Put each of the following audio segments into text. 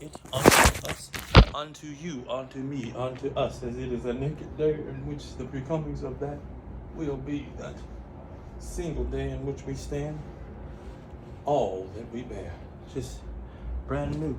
it unto us, unto you, unto me, unto us, as it is a naked day in which the becomings of that will be that single day in which we stand, all that we bear, just brand new,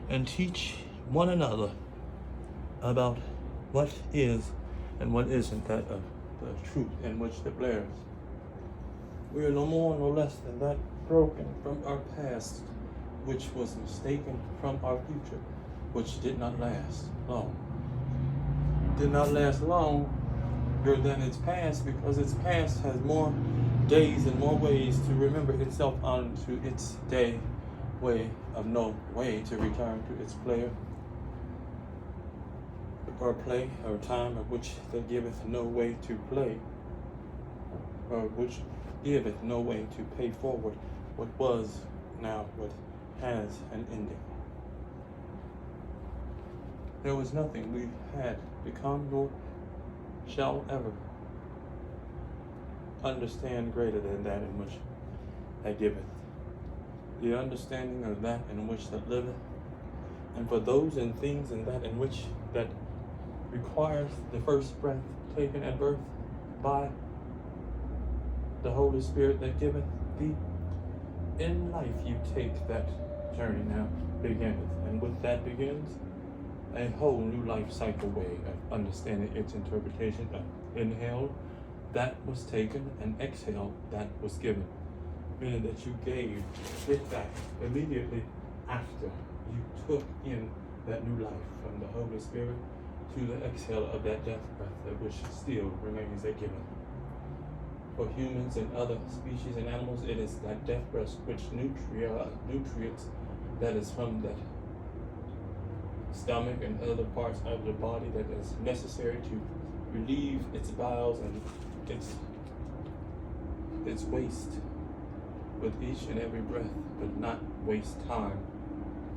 and teach one another about what is and what isn't that of the truth in which the bears. We are no more nor less than that broken from our past, which was mistaken from our future, which did not last long. Did not last longer than its past, because its past has more days and more ways to remember itself unto its day way of no way to return to its player or play, or time of which that giveth no way to play, or which giveth no way to pay forward what was, now what has an ending. There was nothing we had become nor shall ever understand greater than that in which that giveth, the understanding of that in which that liveth, and for those and things in that in which that requires the first breath taken at birth by the Holy Spirit that giveth thee. In life you take that journey now beginneth, and with that begins a whole new life cycle way of understanding its interpretation of inhale that was taken and exhale that was given, meaning that you gave it back immediately after you took in that new life from the Holy Spirit to the exhale of that death breath, which still remains a given. For humans and other species and animals, it is that death breath which nutrients that is from that stomach and other parts of the body that is necessary to relieve its bowels and its waste with each and every breath, but not waste time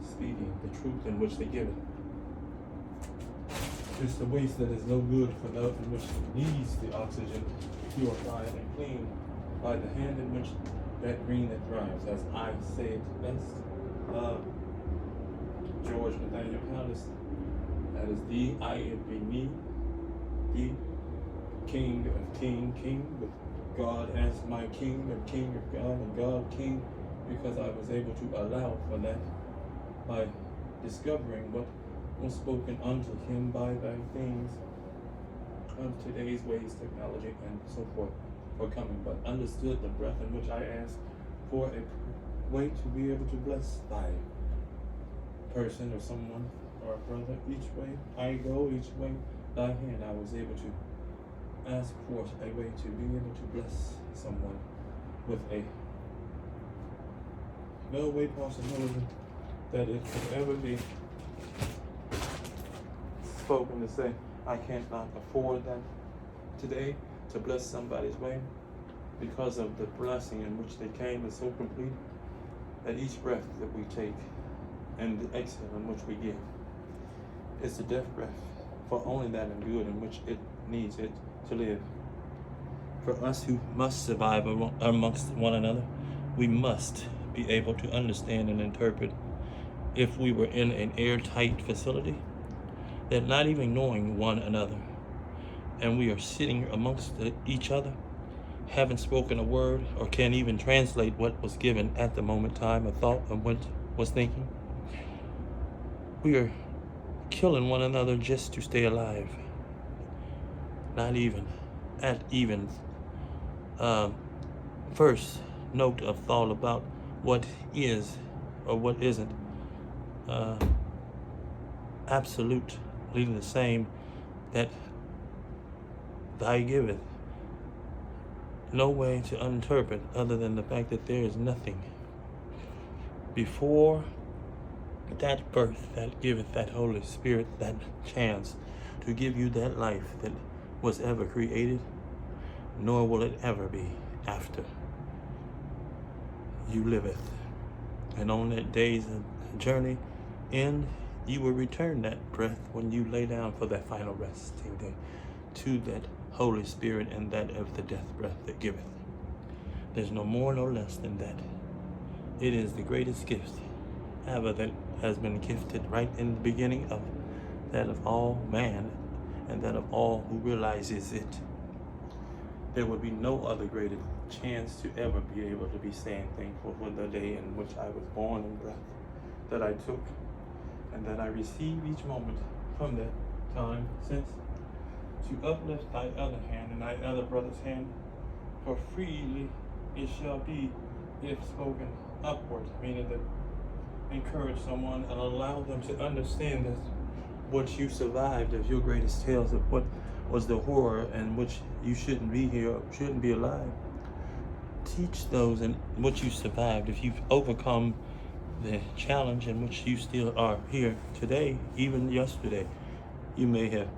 speaking the truth in which they give it. It's the waste that is no good for that in which needs the oxygen purified and clean by the hand in which that green that thrives. As I say it best, George Nathaniel Palace, that is the I be me, the King of King, with God as my King of God, and God King, because I was able to allow for that by discovering what was spoken unto him by the things of today's ways, technology, and so forth for coming, but understood the breath in which I asked for a way to be able to bless thy person or someone or a brother. Each way I go, each way thy hand, I was able to ask for a way to be able to bless someone with a no way possibility that it could ever be spoken to say, I cannot afford that today to bless somebody's way, because of the blessing in which they came is so complete that each breath that we take and the exhale in which we give is the death breath for only that and good in which it needs it to live. For us who must survive amongst one another, we must be able to understand and interpret. If we were in an airtight facility, that not even knowing one another, and we are sitting amongst each other, haven't spoken a word, or can't even translate what was given at the moment time, a thought of what was thinking, we are killing one another just to stay alive. Not even at even first note of thought about what is or what isn't absolutely the same that thy giveth. No way to interpret other than the fact that there is nothing before that birth that giveth that Holy Spirit that chance to give you that life that was ever created, nor will it ever be after you liveth. And on that day's journey end, you will return that breath when you lay down for that final resting day to that Holy Spirit and that of the death breath that giveth. There's no more, no less than that. It is the greatest gift ever that has been gifted right in the beginning of that of all man and that of all who realizes it. There would be no other greater chance to ever be able to be saying thankful for the day in which I was born and breath that I took and that I receive each moment from that time since to uplift thy other hand and thy other brother's hand, for freely it shall be if spoken upward, meaning that encourage someone and allow them to understand that what you survived of your greatest tales of what was the horror in which you shouldn't be here, or shouldn't be alive. Teach those in what you survived. If you've overcome the challenge in which you still are here today, even yesterday, you may have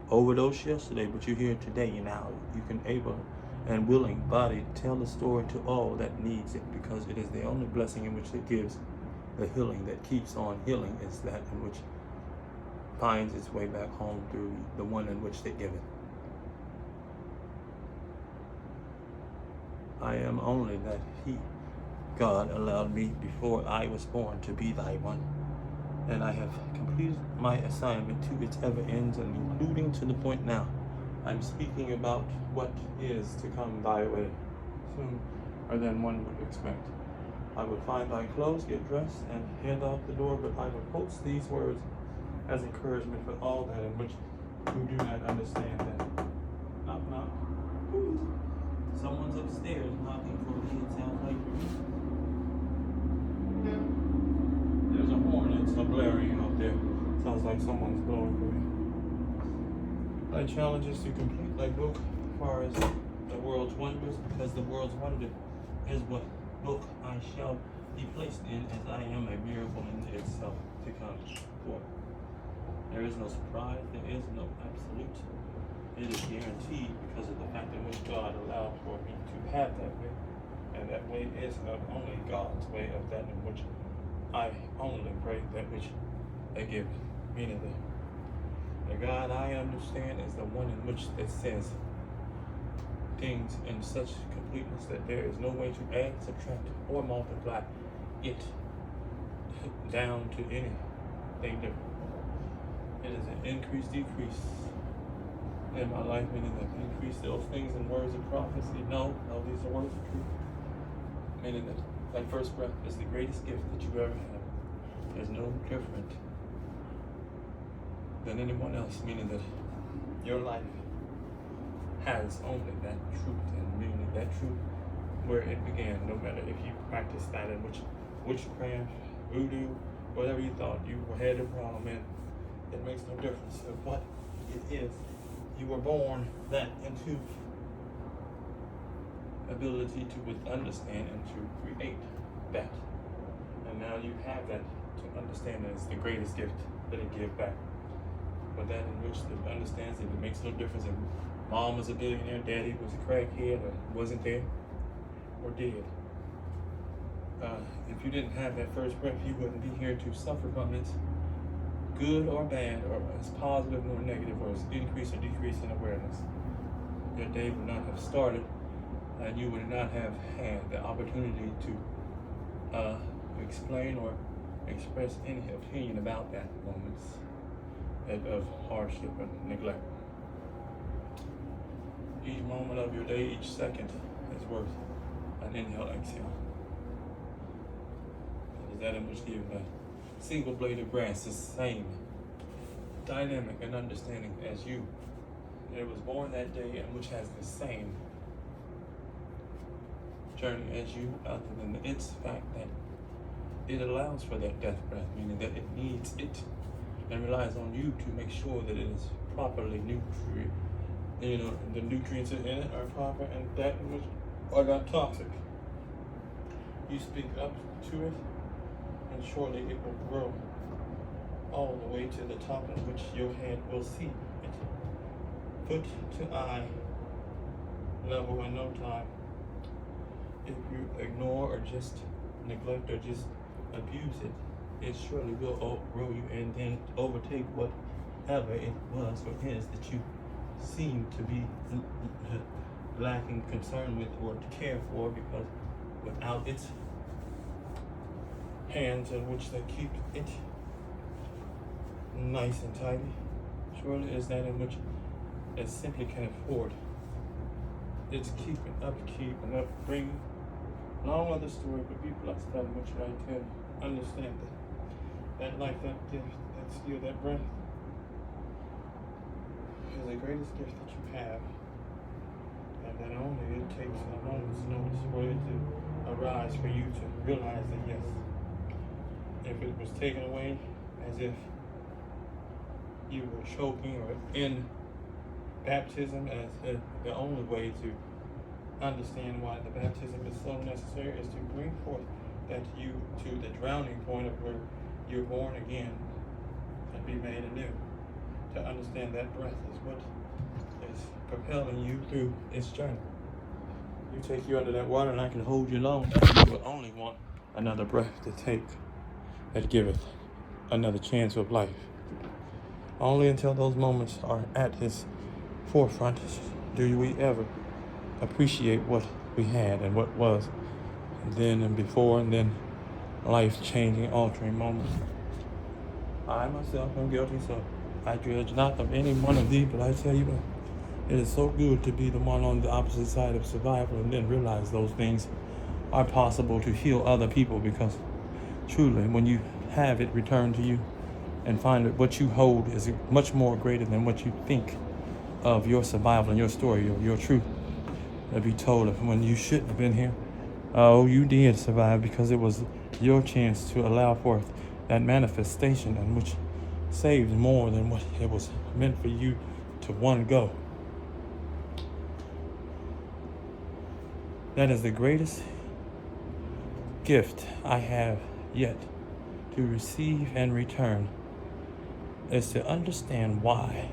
overdosed yesterday, but you're here today. Now you can able and willing body to tell the story to all that needs it, because it is the only blessing in which it gives. The healing that keeps on healing is that in which finds its way back home through the one in which they give it. I am only that He, God, allowed me before I was born to be thy one. And I have completed my assignment to its ever ends, and including to the point now. I'm speaking about what is to come thy way sooner than one would expect. I would find thy clothes, get dressed, and head out the door, but I would post these words as encouragement for all that in which who do not understand that. Knock, knock. Someone's upstairs knocking for me. It sounds like there's a horn. It's a blaring out there. Sounds like someone's blowing for me. Thy challenge is to complete thy book as far as the world's wonders, because the world's wonder is what book I shall be placed in, as I am a miracle in itself to come forth. There is no surprise, there is no absolute. It is guaranteed because of the fact in which God allowed for me to have that way. And that way is not only God's way of that in which I only pray that which I give. Meaning that the God I understand is the one in which that says things in such completeness that there is no way to add, subtract, or multiply it down to anything different. It is an increase, decrease in my life, meaning that increase those things in words of prophecy. No, these are words of truth. Meaning that that first breath is the greatest gift that you ever have. There's no different than anyone else, meaning that your life has only that truth, and meaning that truth where it began, no matter if you practice that in which witchcraft, voodoo, whatever you thought you had a problem in, it makes no difference of what it is. You were born that into ability to understand and to create that. And now you have that to understand that it's the greatest gift that it gives back. But that in which it understands that it makes no difference if mom was a billionaire, daddy was a crackhead, or wasn't there, or dead. If you didn't have that first breath, you wouldn't be here to suffer from it, good or bad, or as positive nor negative, or as increase or decrease in awareness. Your day would not have started, and you would not have had the opportunity to explain or express any opinion about that moments of hardship and neglect. Each moment of your day, each second is worth an inhale, exhale. It is that in which gives a single blade of grass the same dynamic and understanding as you. It was born that day and which has the same journey as you, other than its fact that it allows for that death breath, meaning that it needs it and relies on you to make sure that it is properly nutrient. The nutrients in it are proper and that which are not toxic. You speak up to it, and surely it will grow all the way to the top in which your head will see it. Foot to eye level in no time. If you ignore or just neglect or just abuse it, it surely will outgrow you and then overtake whatever it was or is that you seem to be lacking concern with or to care for, because without its hands in which they keep it nice and tidy. Surely is that in which it simply can afford. It's keeping, upkeep, and upbringing. Long other story, but be blessed that in which I can understand that life, that gift, that skill, that breath is the greatest gift that you have. And that only it takes a moment's notice for it to arise for you to realize that yes, if it was taken away as if you were choking or in baptism as the only way to understand why the baptism is so necessary is to bring forth that you to the drowning point of where you're born again and be made anew. To understand that breath is what is propelling you through its journey. You take you under that water and I can hold you long. You will only want another breath to take that giveth another chance of life. Only until those moments are at his forefront do we ever appreciate what we had and what was then and before, and then life-changing, altering moments. I myself am guilty, so I judge not of any one of these, but I tell you what, it is so good to be the one on the opposite side of survival and then realize those things are possible to heal other people, because truly when you have it returned to you and find that what you hold is much more greater than what you think of your survival and your story, your truth. To be told of when you shouldn't have been here. Oh, you did survive because it was your chance to allow forth that manifestation, and which saved more than what it was meant for you to one go. That is the greatest gift I have yet to receive and return, is to understand why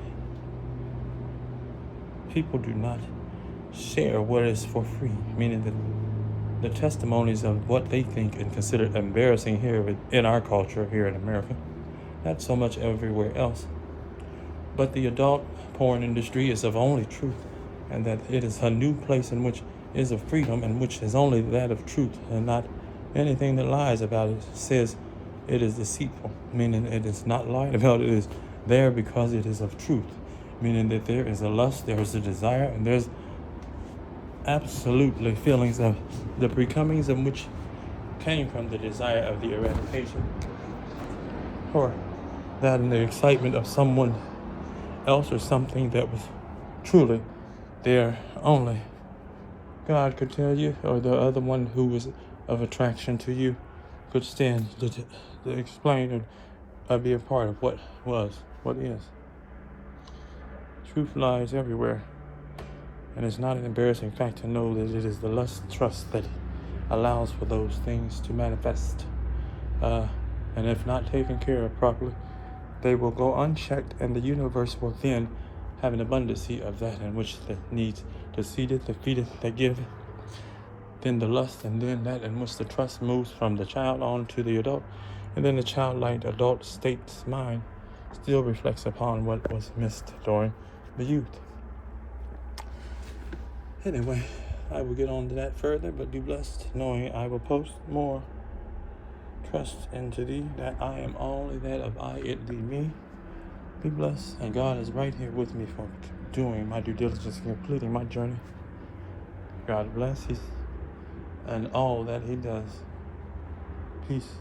people do not share what is for free, meaning that the testimonies of what they think and consider embarrassing here in our culture here in America, not so much everywhere else, but the adult porn industry is of only truth, and that it is a new place in which is of freedom, and which is only that of truth and not anything that lies about it. Says it is deceitful, meaning it is not lied about. It is there because it is of truth, meaning that there is a lust, there is a desire, and there's absolutely feelings of the becomings of which came from the desire of the eradication, or that in the excitement of someone else or something that was truly there only God could tell you, or the other one who was of attraction to you could stand to explain and be a part of what was, what is. Truth lies everywhere. And it's not an embarrassing fact to know that it is the lust trust that allows for those things to manifest. And if not taken care of properly, they will go unchecked, and the universe will then have an abundancy of that in which the needs to seed it, to feed it, to give it. Then the lust, and then that in which the trust moves from the child on to the adult. And then the childlike adult state's mind still reflects upon what was missed during the youth. Anyway, I will get on to that further, but be blessed knowing I will post more. Trust into thee that I am only that of I, it, thee, me. Be blessed, and God is right here with me for doing my due diligence and completing my journey. God bless and all that he does. Peace.